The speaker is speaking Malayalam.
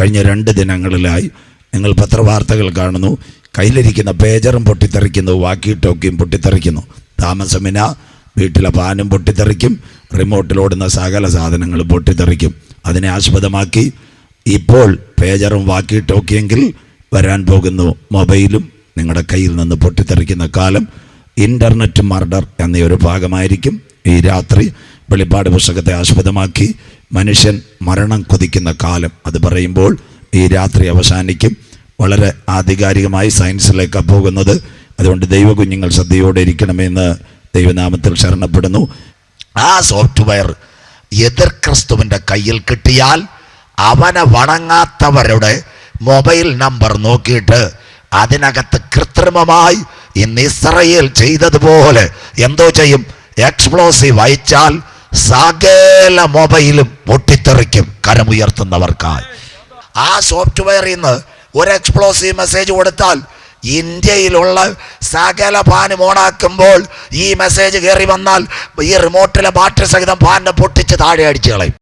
കഴിഞ്ഞ 2 ദിനങ്ങളിലായി നിങ്ങൾ പത്രവാർത്തകൾ കാണുന്നു. കയ്യിലിരിക്കുന്ന പേജറും പൊട്ടിത്തെറിക്കുന്നു, വാക്കി ടോക്കിയും പൊട്ടിത്തെറിക്കുന്നു. താമസമിന വീട്ടിലെ ഫാനും പൊട്ടിത്തെറിക്കും, റിമോട്ടിലോടുന്ന സകല സാധനങ്ങളും പൊട്ടിത്തെറിക്കും. അതിനെ ആസ്പദമാക്കി ഇപ്പോൾ പേജറും വാക്കി ടോക്കിയെങ്കിൽ വരാൻ പോകുന്നു മൊബൈലും നിങ്ങളുടെ കയ്യിൽ നിന്ന് പൊട്ടിത്തെറിക്കുന്ന കാലം. ഇൻ്റർനെറ്റ് മർഡർ എന്നൊരു ഭാഗമായിരിക്കും ഈ രാത്രി. വെളിപ്പാട് പുസ്തകത്തെ ആസ്പദമാക്കി മനുഷ്യൻ മരണം കൊതിക്കുന്ന കാലം, അത് പറയുമ്പോൾ ഈ രാത്രി അവസാനിക്കും. വളരെ ആധികാരികമായി സയൻസിലേക്കാണ് പോകുന്നത്. അതുകൊണ്ട് ദൈവകുഞ്ഞുങ്ങൾ ശ്രദ്ധയോടെ ഇരിക്കണമെന്ന് ദൈവനാമത്തിൽ ശരണപ്പെടുന്നു. ആ സോഫ്റ്റ്വെയർ എതിർ ക്രിസ്തുവിൻ്റെ കയ്യിൽ കിട്ടിയാൽ അവനെ വണങ്ങാത്തവരുടെ മൊബൈൽ നമ്പർ നോക്കിയിട്ട് അതിനകത്ത് കൃത്രിമമായി ഇന്ന് ഇസ്രയേൽ ചെയ്തതുപോലെ എന്തോ ചെയ്യും. എക്സ്പ്ലോസീവ് അയച്ചാൽ സകല മൊബൈലും പൊട്ടിത്തെറിക്കും കരമുയർത്തുന്നവർക്കായി. ആ സോഫ്റ്റ്വെയറിൽ നിന്ന് ഒരു എക്സ്പ്ലോസീവ് മെസ്സേജ് കൊടുത്താൽ ഇന്ത്യയിലുള്ള സകല ഫാനും ഓണാക്കുമ്പോൾ ഈ മെസ്സേജ് കയറി വന്നാൽ ഈ റിമോട്ടിലെ ബാറ്ററി സഹിതം ഫാനിനെ പൊട്ടിച്ച് താഴെ അടിച്ചു കളയും.